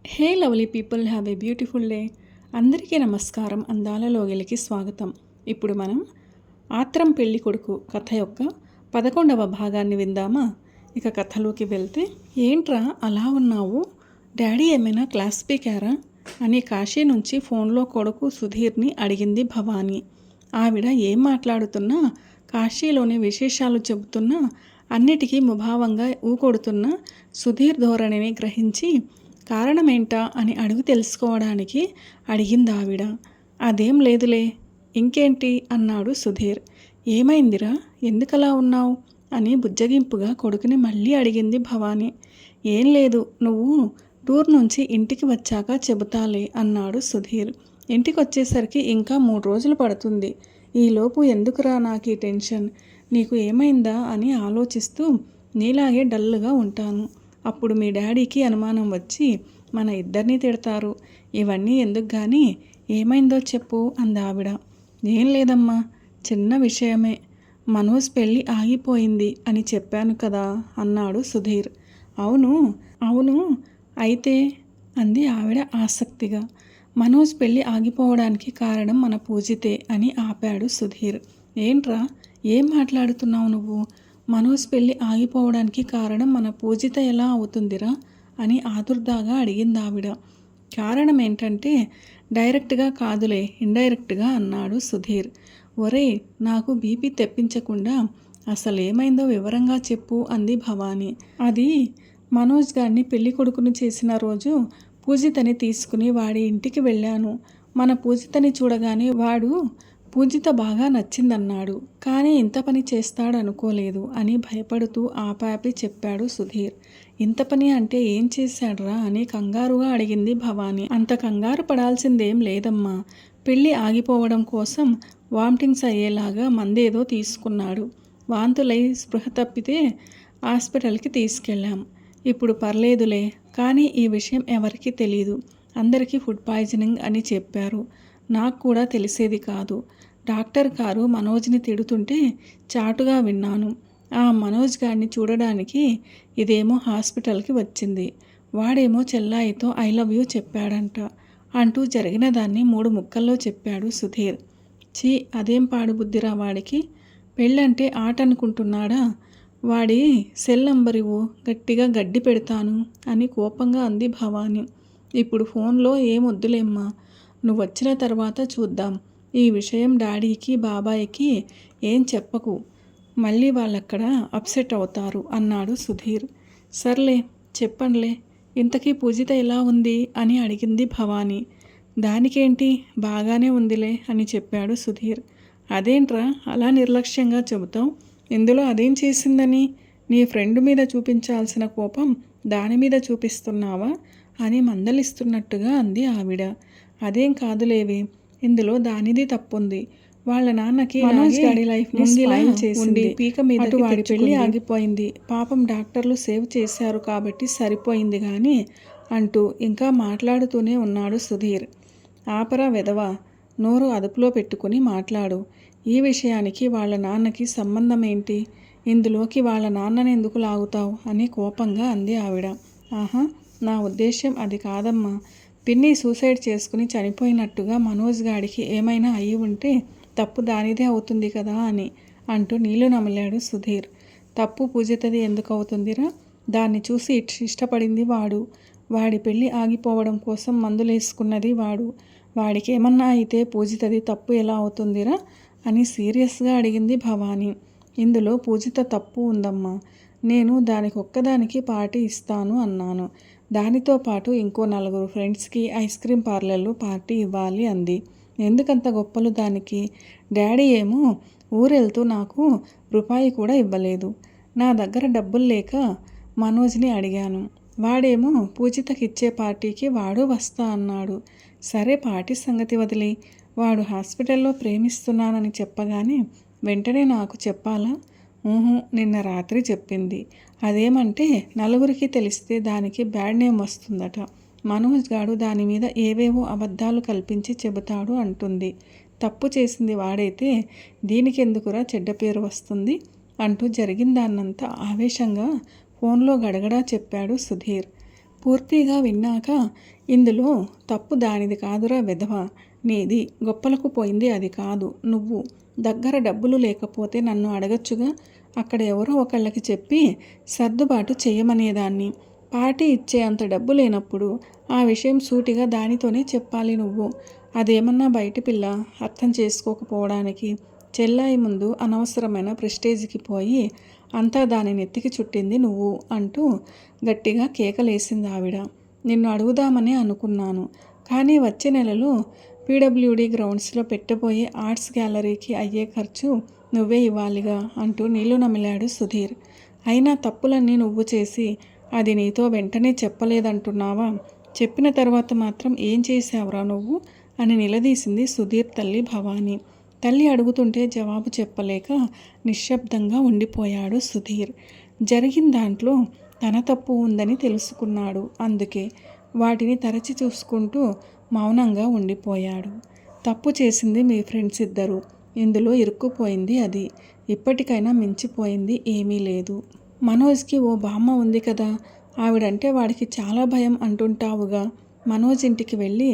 Hey lovely people, have a beautiful day. అందరికీ నమస్కారం. అందాల లోగిలికి స్వాగతం. ఇప్పుడు మనం ఆత్రం పెళ్లి కొడుకు కథ యొక్క 11వ భాగాన్ని విందామా? ఇక కథలోకి వెళ్తే, ఏంట్రా అలా ఉన్నావు, డాడీ ఏమైనా క్లాస్ పీకారా అని కాశీ నుంచి ఫోన్లో కొడుకు సుధీర్ని అడిగింది భవానీ. ఆవిడ ఏం మాట్లాడుతున్నా, కాశీలోని విశేషాలు చెబుతున్నా, అన్నిటికీ ముభావంగా ఊకొడుతున్న సుధీర్ ధోరణిని గ్రహించి కారణమేంటా అని అడుగు తెలుసుకోవడానికి అడిగింది ఆవిడ. అదేం లేదులే, ఇంకేంటి అన్నాడు సుధీర్. ఏమైందిరా, ఎందుకలా ఉన్నావు అని బుజ్జగింపుగా కొడుకుని మళ్ళీ అడిగింది భవానీ. ఏం లేదు, నువ్వు టూర్ నుంచి ఇంటికి వచ్చాక చెబుతాలే అన్నాడు సుధీర్. ఇంటికి వచ్చేసరికి ఇంకా 3 రోజులు పడుతుంది. ఈలోపు ఎందుకురా నాకు ఈ టెన్షన్, నీకు ఏమైందా అని ఆలోచిస్తూ నీలాగే డల్గా ఉంటాను. అప్పుడు మీ డాడీకి అనుమానం వచ్చి మన ఇద్దరినీ తిడతారు. ఇవన్నీ ఎందుకు కానీ ఏమైందో చెప్పు అంది ఆవిడ. ఏం లేదమ్మా, చిన్న విషయమే, మనోజ్ పెళ్ళి ఆగిపోయింది అని చెప్పాను కదా అన్నాడు సుధీర్. అవును అవును అయితే అంది ఆవిడ ఆసక్తిగా. మనోజ్ పెళ్ళి ఆగిపోవడానికి కారణం మన పూజితే అని ఆపాడు సుధీర్. ఏంట్రా, ఏం మాట్లాడుతున్నావు నువ్వు? మనోజ్ పెళ్ళి ఆగిపోవడానికి కారణం మన పూజిత ఎలా అవుతుందిరా అని ఆదుర్దాగా అడిగింది ఆవిడ. కారణం ఏంటంటే డైరెక్ట్గా కాదులే, ఇండైరెక్ట్గా అన్నాడు సుధీర్. ఒరే, నాకు బీపీ తెప్పించకుండా అసలేమైందో వివరంగా చెప్పు అంది భవానీ. అది మనోజ్ గారిని పెళ్లి కొడుకుని చేసిన రోజు పూజితని తీసుకుని వాడి ఇంటికి వెళ్ళాను. మన పూజితని చూడగానే వాడు పూజిత బాగా నచ్చిందన్నాడు. కానీ ఇంత పని చేస్తాడనుకోలేదు అని భయపడుతూ ఆపాపి చెప్పాడు సుధీర్. ఇంత పని అంటే ఏం చేశాడ్రా అని కంగారుగా అడిగింది భవానీ. అంత కంగారు పడాల్సిందేం లేదమ్మా, పెళ్ళి ఆగిపోవడం కోసం వామిటింగ్స్ అయ్యేలాగా మందేదో తీసుకున్నాడు. వాంతులై స్పృహ తప్పితే హాస్పిటల్కి తీసుకెళ్ళాం. ఇప్పుడు పర్లేదులే, కానీ ఈ విషయం ఎవరికీ తెలీదు. అందరికీ ఫుడ్ పాయిజనింగ్ అని చెప్పారు. నాకు కూడా తెలిసేది కాదు. డాక్టర్ గారు మనోజ్ని తిడుతుంటే చాటుగా విన్నాను. ఆ మనోజ్ గారిని చూడడానికి ఇదేమో హాస్పిటల్కి వచ్చింది. వాడేమో చెల్లాయితో ఐ లవ్ యూ చెప్పాడంట అంటూ జరిగిన దాన్ని 3 ముక్కల్లో చెప్పాడు సుధీర్. ఛీ, అదేం పాడుబుద్ధిరా వాడికి, పెళ్ళంటే ఆట అనుకుంటున్నాడా? వాడి సెల్ నంబర్ ఇవ్వు, గట్టిగా గడ్డి పెడతాను అని కోపంగా అంది భవానీ. ఇప్పుడు ఫోన్లో ఏమొద్దులేమ్మా, నువ్వు వచ్చిన తర్వాత చూద్దాం. ఈ విషయం డాడీకి బాబాయ్కి ఏం చెప్పకు, మళ్ళీ వాళ్ళక్కడ అప్సెట్ అవుతారు అన్నాడు సుధీర్. సర్లే చెప్పండిలే, ఇంతకీ పూజిత ఎలా ఉంది అని అడిగింది భవానీ. దానికేంటి, బాగానే ఉందిలే అని చెప్పాడు సుధీర్. అదేంట్రా అలా నిర్లక్ష్యంగా చెబుతావు, ఇందులో అదేం చేసిందని? నీ ఫ్రెండ్ మీద చూపించాల్సిన కోపం దాని మీద చూపిస్తున్నావా అని మందలిస్తున్నట్టుగా అంది ఆవిడ. అదేం కాదులేవే, ఇందులో దానిది తప్పుంది. వాళ్ళ నాన్నకి మనోజ్ గాడి లైఫ్ చేసింది, పీక మీద వాడి పెళ్ళి ఆగిపోయింది. పాపం డాక్టర్లు సేవ్ చేశారు కాబట్టి సరిపోయింది కానీ అంటూ ఇంకా మాట్లాడుతూనే ఉన్నాడు సుధీర్. ఆపరా వెధవా, నోరు అదుపులో పెట్టుకుని మాట్లాడు. ఈ విషయానికి వాళ్ళ నాన్నకి సంబంధం ఏంటి? ఇందులోకి వాళ్ళ నాన్నని ఎందుకు లాగుతావు అని కోపంగా అంది ఆవిడ. ఆహా, నా ఉద్దేశ్యం అది కాదమ్మా. పిన్ని సూసైడ్ చేసుకుని చనిపోయినట్టుగా మనోజ్ గాడికి ఏమైనా అయ్యి ఉంటే తప్పు దానిదే అవుతుంది కదా అని అంటూ నీళ్లు నమిలాడు సుధీర్. తప్పు పూజితది ఎందుకు అవుతుందిరా? దాన్ని చూసి ఇష్టపడింది వాడు. వాడి పెళ్ళి ఆగిపోవడం కోసం మందులేసుకున్నది వాడు. వాడికి ఏమన్నా అయితే పూజితది తప్పు ఎలా అవుతుందిరా అని సీరియస్గా అడిగింది భవానీ. ఇందులో పూజిత తప్పు ఉందమ్మా. నేను దానికొక్కదానికి పార్టీ ఇస్తాను అన్నాను. దానితో పాటు ఇంకో 4 ఫ్రెండ్స్కి ఐస్ క్రీమ్ పార్లర్లో పార్టీ ఇవ్వాలి అంది. ఎందుకంత గొప్పలు దానికి? డాడీ ఏమో ఊరెళ్తూ నాకు రూపాయి కూడా ఇవ్వలేదు. నా దగ్గర డబ్బులు లేక మనోజ్ని అడిగాను. వాడేమో పూజితకిచ్చే పార్టీకి వాడు వస్తా అన్నాడు. సరే, పార్టీ సంగతి వదిలి, వాడు హాస్పిటల్లో ప్రేమిస్తున్నానని చెప్పగానే వెంటనే నాకు చెప్పాలా? నిన్న రాత్రి చెప్పింది. అదేమంటే నలుగురికి తెలిస్తే దానికి బ్యాడ్ నేమ్ వస్తుందట. మనోజ్ గాడు దాని మీద ఏవేవో అబద్ధాలు కల్పించి చెబుతాడు అంటుంది. తప్పు చేసింది వాడైతే దీనికెందుకురా చెడ్డ పేరు వస్తుంది అంటూ జరిగిందాన్నంతా ఆవేశంగా ఫోన్లో గడగడా చెప్పాడు సుధీర్. పూర్తిగా విన్నాక, ఇందులో తప్పు దానిది కాదురా వెధవ, నీది. గొప్పలకు పోయింది అది కాదు. నువ్వు దగ్గర డబ్బులు లేకపోతే నన్ను అడగచ్చుగా. అక్కడ ఎవరో ఒకళ్ళకి చెప్పి సర్దుబాటు చేయమనేదాన్ని. పార్టీ ఇచ్చే అంత డబ్బు లేనప్పుడు ఆ విషయం సూటిగా దానితోనే చెప్పాలి నువ్వు. అదేమన్నా బయటి పిల్ల అర్థం చేసుకోకపోవడానికి చెల్లాయి ముందు అనవసరమైన ప్రెస్టేజ్కి పోయి అంతా దాని నెత్తికి చుట్టింది నువ్వు అంటూ గట్టిగా కేకలేసింది ఆవిడ. నిన్ను అడుగుదామని అనుకున్నాను, కానీ వచ్చే నెలలో పీడబ్ల్యూడీ గ్రౌండ్స్లో పెట్టబోయే ఆర్ట్స్ గ్యాలరీకి అయ్యే ఖర్చు నువ్వే ఇవ్వాలిగా అంటూ నీళ్లు నమిలాడు సుధీర్. అయినా తప్పులన్నీ నువ్వు చేసి అది నీతో వెంటనే చెప్పలేదంటున్నావా? చెప్పిన తర్వాత మాత్రం ఏం చేశావురా నువ్వు అని నిలదీసింది సుధీర్ తల్లి భవానీ. తల్లి అడుగుతుంటే జవాబు చెప్పలేక నిశ్శబ్దంగా ఉండిపోయాడు సుధీర్. జరిగిన దాంట్లో తన తప్పు ఉందని తెలుసుకున్నాడు. అందుకే వాటిని తరచి చూసుకుంటూ మౌనంగా ఉండిపోయాడు. తప్పు చేసింది మీ ఫ్రెండ్స్ ఇద్దరు, ఇందులో ఇరుక్కుపోయింది అది. ఇప్పటికైనా మించిపోయింది ఏమీ లేదు. మనోజ్కి ఓ బామ్మ ఉంది కదా, ఆవిడంటే వాడికి చాలా భయం అంటుంటావుగా. మనోజ్ ఇంటికి వెళ్ళి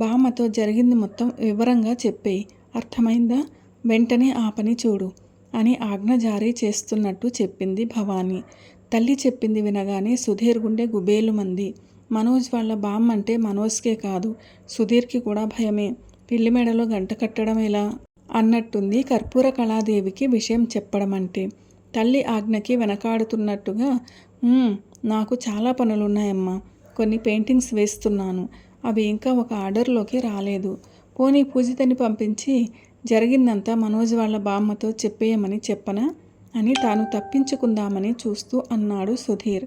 బామ్మతో జరిగింది మొత్తం వివరంగా చెప్పేయి, అర్థమైందా? వెంటనే ఆ పని చూడు అని ఆజ్ఞ జారీ చేస్తున్నట్టు చెప్పింది భవానీ. తల్లి చెప్పింది వినగానే సుధీర్ గుండె గుబేలుమంది. మనోజ్ వాళ్ళ బామ్మ అంటే మనోజ్కే కాదు, సుధీర్కి కూడా భయమే. పిల్లి మెడలో గంట కట్టడం ఎలా అన్నట్టుంది కర్పూర కళాదేవికి విషయం చెప్పడం అంటే. తల్లి ఆజ్ఞకి వెనకాడుతున్నట్టుగా, నాకు చాలా పనులున్నాయమ్మా. కొన్ని పెయింటింగ్స్ వేస్తున్నాను, అవి ఇంకా ఒక ఆర్డర్లోకి రాలేదు. పోనీ పూజితని పంపించి జరిగిందంతా మనోజ్ వాళ్ళ బామ్మతో చెప్పేయమని చెప్పనా అని తాను తప్పించుకుందామని చూస్తూ అన్నాడు సుధీర్.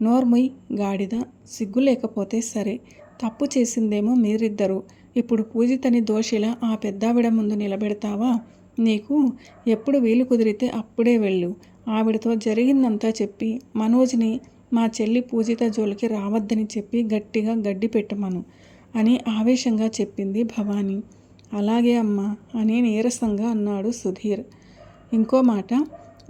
నోర్ముయ్ గాడిద, సిగ్గు లేకపోతే సరే. తప్పు చేసిందేమో మీరిద్దరూ. ఇప్పుడు పూజితని దోషిలా ఆ పెద్దావిడ ముందు నిలబెడతావా? నీకు ఎప్పుడు వీలు కుదిరితే అప్పుడే వెళ్ళు. ఆవిడతో జరిగిందంతా చెప్పి మనోజ్ని మా చెల్లి పూజిత జోలికి రావద్దని చెప్పి గట్టిగా గడ్డి పెట్టమను అని ఆవేశంగా చెప్పింది భవానీ. అలాగే అమ్మా అని నీరసంగా అన్నాడు సుధీర్. ఇంకో మాట,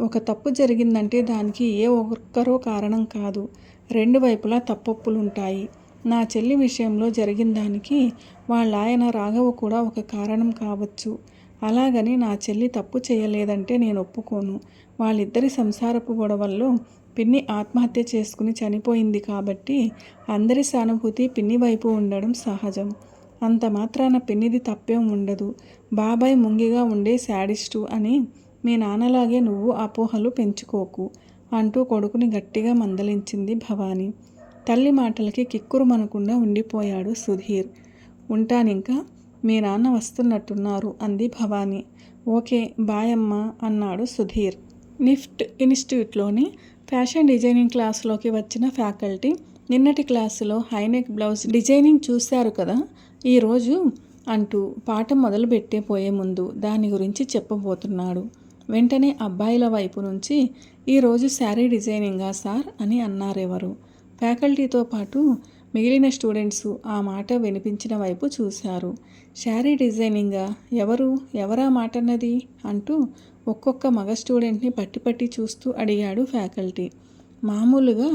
ఒక తప్పు జరిగిందంటే దానికి ఏ ఒక్కరో కారణం కాదు, రెండు వైపులా తప్పొప్పులుంటాయి. నా చెల్లి విషయంలో జరిగిన దానికి వాళ్ళ ఆయన రాఘవ కూడా ఒక కారణం కావచ్చు. అలాగని నా చెల్లి తప్పు చేయలేదంటే నేను ఒప్పుకోను. వాళ్ళిద్దరి సంసారపు గొడవల్లో పిన్ని ఆత్మహత్య చేసుకుని చనిపోయింది కాబట్టి అందరి సానుభూతి పిన్ని వైపు ఉండడం సహజం. అంత మాత్రాన పిన్నిది తప్పేం ఉండదు. బాబాయ్ ముంగిగా ఉండే శాడిస్టు అని మీ నాన్నలాగే నువ్వు అపోహలు పెంచుకోకు అంటూ కొడుకుని గట్టిగా మందలించింది భవానీ. తల్లి మాటలకి కిక్కురుమనకుండా ఉండిపోయాడు సుధీర్. ఉంటానింకా, మీ నాన్న వస్తున్నట్టున్నారు అంది భవానీ. ఓకే బాయ్ అమ్మా అన్నాడు సుధీర్. నిఫ్ట్ ఇన్స్టిట్యూట్లోని ఫ్యాషన్ డిజైనింగ్ క్లాసులోకి వచ్చిన ఫ్యాకల్టీ నిన్నటి క్లాసులో హైనెక్ బ్లౌజ్ డిజైనింగ్ చూశారు కదా ఈరోజు అంటూ పాఠం మొదలుపెట్టే పోయే ముందు దాని గురించి చెప్పబోతున్నాడు. వెంటనే అబ్బాయిల వైపు నుంచి, ఈరోజు శారీ డిజైనింగా సార్ అని అన్నారెవరు. ఫ్యాకల్టీతో పాటు మిగిలిన స్టూడెంట్స్ ఆ మాట వినిపించిన వైపు చూశారు. శారీ డిజైనింగా? ఎవరా మాట అన్నది అంటూ ఒక్కొక్క మగ స్టూడెంట్ని పట్టి చూస్తూ అడిగాడు ఫ్యాకల్టీ. మామూలుగా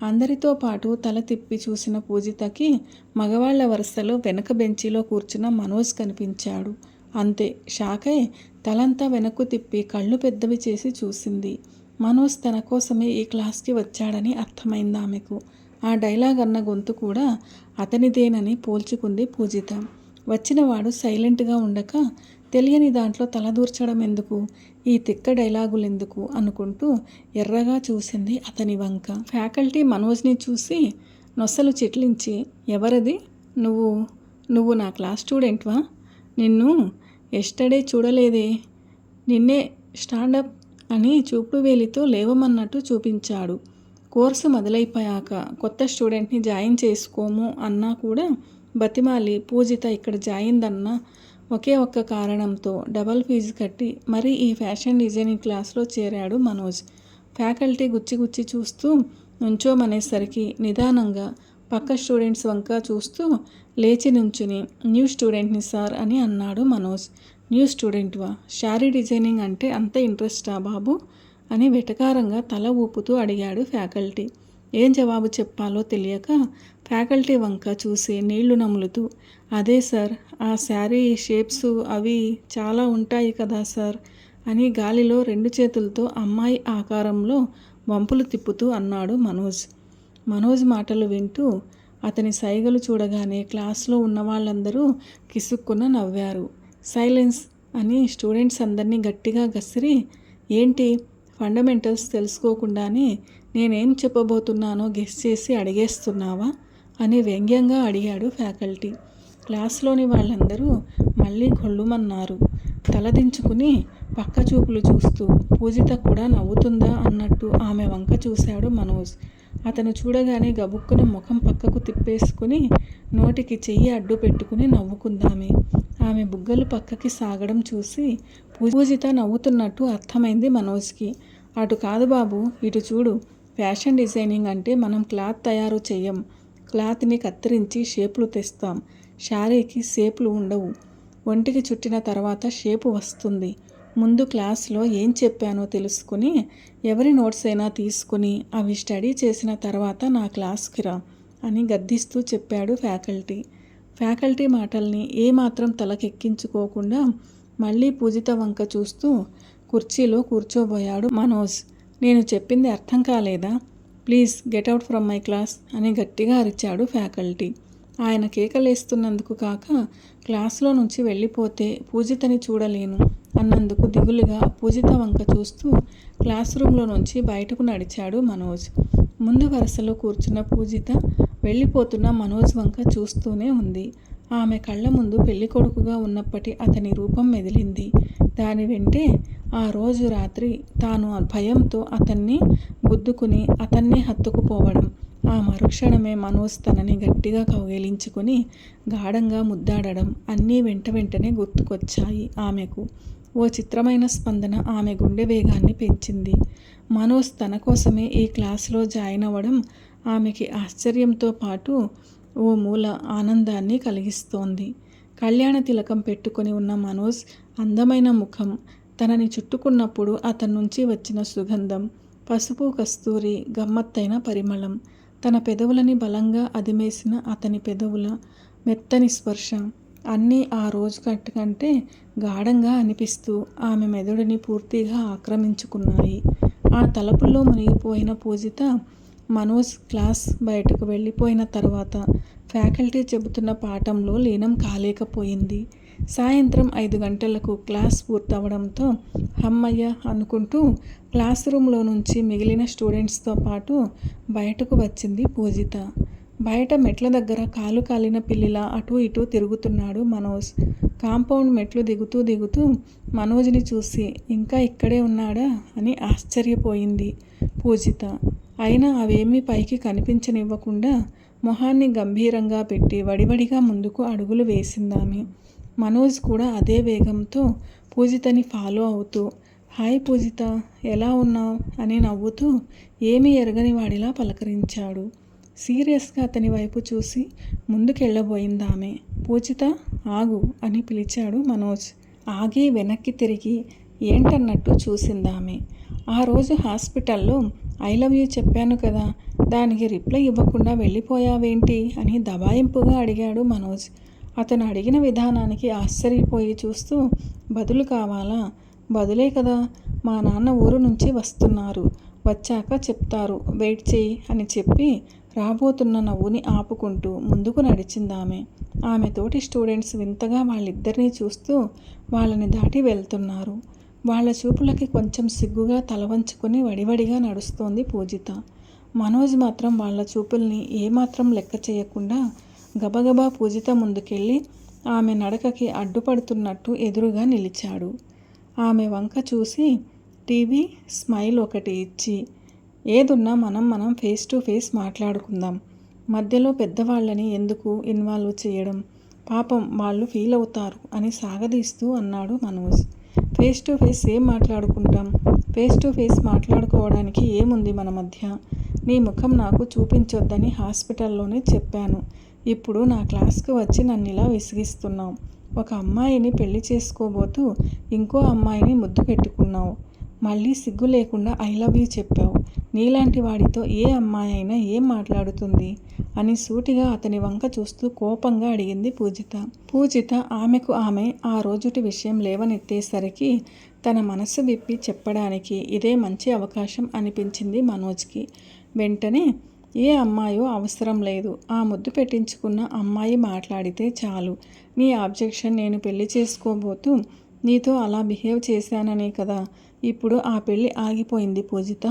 అందరితో పాటు తల తిప్పి చూసిన పూజితకి మగవాళ్ల వరుసలో వెనక బెంచీలో కూర్చున్న మనోజ్ కనిపించాడు. అంతే, షాకై తలంతా వెనక్కు తిప్పి కళ్ళు పెద్దవి చేసి చూసింది. మనోజ్ తన కోసమే ఈ క్లాస్కి వచ్చాడని అర్థమైంది ఆమెకు. ఆ డైలాగ్ అన్న గొంతు కూడా అతనిదేనని పోల్చుకుంది పూజిత. వచ్చినవాడు సైలెంట్గా ఉండక తెలియని దాంట్లో తలదూర్చడం ఎందుకు, ఈ తిక్క డైలాగులెందుకు అనుకుంటూ ఎర్రగా చూసింది అతని వంక. ఫ్యాకల్టీ మనోజ్ని చూసి నొసలు చిట్లించి, ఎవరది? నువ్వు నా క్లాస్ స్టూడెంట్వా? నిన్ను ఎస్టర్డే చూడలేదే. నిన్నే స్టాండప్ అని చూపుడు వేలితో లేవమన్నట్టు చూపించాడు. కోర్సు మొదలైపోయాక కొత్త స్టూడెంట్ని జాయిన్ చేసుకోము అన్నా కూడా బతిమాలి పూజిత ఇక్కడ జాయిన్ అన్న ఒకే ఒక్క కారణంతో డబల్ ఫీజు కట్టి మరీ ఈ ఫ్యాషన్ డిజైనింగ్ క్లాస్లో చేరాడు మనోజ్. ఫ్యాకల్టీ గుచ్చి చూస్తూ నుంచోమనేసరికి నిదానంగా పక్క స్టూడెంట్స్ వంక చూస్తూ లేచి నుంచుని, న్యూ స్టూడెంట్ని సార్ అని అన్నాడు మనోజ్. న్యూ స్టూడెంట్వా? శారీ డిజైనింగ్ అంటే అంత ఇంట్రెస్టా బాబు అని వెటకారంగా తల ఊపుతూ అడిగాడు ఫ్యాకల్టీ. ఏం జవాబు చెప్పాలో తెలియక ఫ్యాకల్టీ వంక చూసి నీళ్లు నములుతూ, అదే సార్, ఆ శారీ షేప్స్ అవి చాలా ఉంటాయి కదా సార్ అని గాలిలో 2 చేతులతో అమ్మాయి ఆకారంలో వంపులు తిప్పుతూ అన్నాడు మనోజ్. మనోజ్ మాటలు వింటూ అతని సైగలు చూడగానే క్లాస్లో ఉన్న వాళ్ళందరూ కిసుక్కున నవ్వారు. సైలెన్స్ అని స్టూడెంట్స్ అందరినీ గట్టిగా గసిరి, ఏంటి ఫండమెంటల్స్ తెలుసుకోకుండానే నేనేం చెప్పబోతున్నానో గెస్ చేసి అడిగేస్తున్నావా అని వ్యంగ్యంగా అడిగాడు ఫ్యాకల్టీ. క్లాస్లోని వాళ్ళందరూ మళ్ళీ గొల్లుమన్నారు. తలదించుకుని పక్క చూపులు చూస్తూ పూజిత కూడా నవ్వుతుందా అన్నట్టు ఆమె వంక చూశాడు మనోజ్. అతను చూడగానే గబుక్కున ముఖం పక్కకు తిప్పేసుకుని నోటికి చెయ్యి అడ్డు పెట్టుకుని నవ్వుకుందామే. ఆమె బుగ్గలు పక్కకి సాగడం చూసి పూజిత నవ్వుతున్నట్టు అర్థమైంది మనోజ్కి. అటు కాదు బాబు, ఇటు చూడు. ఫ్యాషన్ డిజైనింగ్ అంటే మనం క్లాత్ తయారు చెయ్యం. క్లాత్ని కత్తిరించి షేపులు తెస్తాం. శారీకి షేపులు ఉండవు. ఒంటికి చుట్టిన తర్వాత షేపు వస్తుంది. ముందు క్లాస్లో ఏం చెప్పానో తెలుసుకుని ఎవరి నోట్స్ అయినా తీసుకుని అవి స్టడీ చేసిన తర్వాత నా క్లాస్కి రా అని గద్దిస్తూ చెప్పాడు ఫ్యాకల్టీ. ఫ్యాకల్టీ మాటల్ని ఏమాత్రం తలకెక్కించుకోకుండా మళ్ళీ పూజిత వంక చూస్తూ కుర్చీలో కూర్చోబోయాడు మనోజ్. నేను చెప్పింది అర్థం కాలేదా? Please get out from my class అని గట్టిగా అరిచాడు ఫ్యాకల్టీ. ఆయన కేకలేస్తున్నందుకు కాక క్లాస్లో నుంచి వెళ్ళిపోతే పూజితని చూడలేను అన్నందుకు దిగులుగా పూజిత వంక చూస్తూ క్లాస్ రూమ్లో నుంచి బయటకు నడిచాడు మనోజ్. ముందు వరుసలో కూర్చున్న పూజిత వెళ్ళిపోతున్న మనోజ్ వంక చూస్తూనే ఉంది. ఆమె కళ్ళ ముందు పెళ్ళికొడుకుగా ఉన్నప్పటి అతని రూపం మెదిలింది. దాని వెంటే ఆ రోజు రాత్రి తాను భయంతో అతన్ని గుద్దుకుని అతన్నే హత్తుకుపోవడం, ఆ మరుక్షణమే మనోజ్ తనని గట్టిగా కౌగిలించుకుని గాఢంగా ముద్దాడడం అన్నీ వెంటనే గుర్తుకొచ్చాయి ఆమెకు. ఓ చిత్రమైన స్పందన ఆమె గుండె వేగాన్ని పెంచింది. మనోజ్ తన కోసమే ఈ క్లాసులో జాయిన్ అవ్వడం ఆమెకి ఆశ్చర్యంతో పాటు ఓ మూల ఆనందాన్ని కలిగిస్తోంది. కళ్యాణ తిలకం పెట్టుకొని ఉన్న మనోజ్ అందమైన ముఖం, తనని చుట్టుకున్నప్పుడు అతని నుంచి వచ్చిన సుగంధం, పసుపు కస్తూరి గమ్మత్తైన పరిమళం, తన పెదవులని బలంగా అదిమేసిన అతని పెదవుల మెత్తని స్పర్శ అన్నీ ఆ రోజు కంటే గాఢంగా అనిపిస్తూ ఆమె మెదడుని పూర్తిగా ఆక్రమించుకున్నాయి. ఆ తలపుల్లో మునిగిపోయిన పూజిత మనోజ్ క్లాస్ బయటకు వెళ్ళిపోయిన తర్వాత ఫ్యాకల్టీ చెబుతున్న పాఠంలో లీనం కాలేకపోయింది. సాయంత్రం 5 గంటలకు క్లాస్ పూర్తవడంతో హమ్మయ్య అనుకుంటూ క్లాస్ రూమ్లో నుంచి మిగిలిన స్టూడెంట్స్తో పాటు బయటకు వచ్చింది పూజిత. బయట మెట్ల దగ్గర కాలు కాలిన పిల్లిలా అటూ ఇటూ తిరుగుతున్నాడు మనోజ్. కాంపౌండ్ మెట్లు దిగుతూ మనోజ్ని చూసి ఇంకా ఇక్కడే ఉన్నాడా అని ఆశ్చర్యపోయింది పూజిత. అయినా అవేమీ పైకి కనిపించనివ్వకుండా మొహాన్ని గంభీరంగా పెట్టి వడివడిగా ముందుకు అడుగులు వేసిందామె. మనోజ్ కూడా అదే వేగంతో పూజితని ఫాలో అవుతూ, హాయ్ పూజిత, ఎలా ఉన్నావు అని నవ్వుతూ ఏమీ ఎరగని వాడిలా పలకరించాడు. సీరియస్గా అతని వైపు చూసి ముందుకెళ్ళబోయిందామె. పూజిత ఆగు అని పిలిచాడు మనోజ్. ఆగి వెనక్కి తిరిగి ఏంటన్నట్టు చూసిందామె. ఆ రోజు హాస్పిటల్లో ఐ లవ్ యూ చెప్పాను కదా, దానికి రిప్లై ఇవ్వకుండా వెళ్ళిపోయావేంటి అని దబాయింపుగా అడిగాడు మనోజ్. అతను అడిగిన విధానానికి ఆశ్చర్యపోయి చూస్తూ, బదులు కావాలా? బదులే కదా, మా నాన్న ఊరు నుంచి వస్తున్నారు, వచ్చాక చెప్తారు, వెయిట్ చెయ్యి అని చెప్పి రాబోతున్న నవ్వుని ఆపుకుంటూ ముందుకు నడిచిందామె. ఆమె తోటి స్టూడెంట్స్ వింతగా వాళ్ళిద్దరినీ చూస్తూ వాళ్ళని దాటి వెళ్తున్నారు. వాళ్ళ చూపులకి కొంచెం సిగ్గుగా తలవంచుకొని వడివడిగా నడుస్తోంది పూజిత. మనోజ్ మాత్రం వాళ్ళ చూపుల్ని ఏమాత్రం లెక్క చేయకుండా గబగబా పూజిత ముందుకెళ్ళి ఆమె నడకకి అడ్డుపడుతున్నట్టు ఎదురుగా నిలిచాడు. ఆమె వంక చూసి టీవీ స్మైల్ ఒకటి ఇచ్చి, ఏదున్నా మనం ఫేస్ టు ఫేస్ మాట్లాడుకుందాం, మధ్యలో పెద్దవాళ్ళని ఎందుకు ఇన్వాల్వ్ చేయడం, పాపం వాళ్ళు ఫీల్ అవుతారు అని సాగదీస్తూ అన్నాడు మనోజ్. ఫేస్ టు ఫేస్ ఏం మాట్లాడుకుంటాం? ఫేస్ టు ఫేస్ మాట్లాడుకోవడానికి ఏముంది మన మధ్య? నీ ముఖం నాకు చూపించొద్దని హాస్పిటల్లోనే చెప్పాను. ఇప్పుడు నా క్లాస్కి వచ్చి నన్ను ఇలా విసిగిస్తున్నావు. ఒక అమ్మాయిని పెళ్లి చేసుకోబోతూ ఇంకో అమ్మాయిని ముద్దు పెట్టుకున్నావు. మళ్ళీ సిగ్గు లేకుండా ఐ లవ్ యూ చెప్పావు. నీలాంటి వాడితో ఏ అమ్మాయి అయినా ఏం మాట్లాడుతుంది అని సూటిగా అతని వంక చూస్తూ కోపంగా అడిగింది పూజిత. పూజిత ఆమెకు ఆమె ఆ రోజుటి విషయం లేవనెత్తేసరికి తన మనసు విప్పి చెప్పడానికి ఇదే మంచి అవకాశం అనిపించింది మనోజ్కి. వెంటనే ఏ అమ్మాయో అవసరం లేదు, ఆ ముద్దు పెట్టించుకున్న అమ్మాయి మాట్లాడితే చాలు. నీ ఆబ్జెక్షన్ నేను పెళ్లి చేసుకోబోతూ నీతో అలా బిహేవ్ చేశాననే కదా. ఇప్పుడు ఆ పెళ్ళి ఆగిపోయింది పూజిత.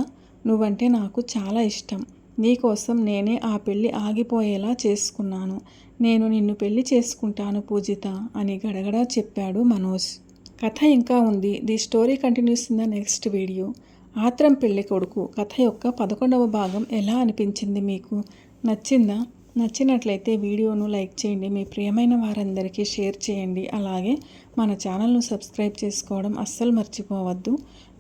నువ్వంటే నాకు చాలా ఇష్టం. నీకోసం నేనే ఆ పెళ్ళి ఆగిపోయేలా చేసుకున్నాను. నేను నిన్ను పెళ్లి చేసుకుంటాను పూజిత అని గడగడా చెప్పాడు మనోజ్. కథ ఇంకా ఉంది. The story continues in the next video. ఆత్రం పెళ్లి కొడుకు కథ యొక్క 11వ భాగం ఎలా అనిపించింది మీకు? నచ్చిందా? నచ్చినట్లయితే వీడియోను లైక్ చేయండి, మీ ప్రియమైన వారందరికీ షేర్ చేయండి. అలాగే మన ఛానల్ను సబ్స్క్రైబ్ చేసుకోవడం అస్సలు మర్చిపోవద్దు.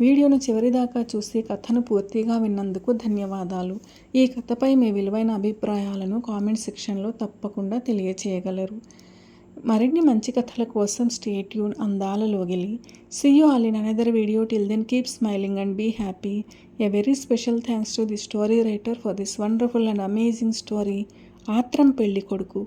వీడియోను చివరిదాకా చూసి కథను పూర్తిగా విన్నందుకు ధన్యవాదాలు. ఈ కథపై మీ విలువైన అభిప్రాయాలను కామెంట్ సెక్షన్లో తప్పకుండా తెలియచేయగలరు. మరిన్ని మంచి కథల కోసం స్టే ట్యూన్. అందాల లోగిలి. See you all in another video. Till then, keep smiling and be happy. A very special thanks to the story writer for this wonderful and amazing story, ఆత్రం పెళ్లి కొడుకు.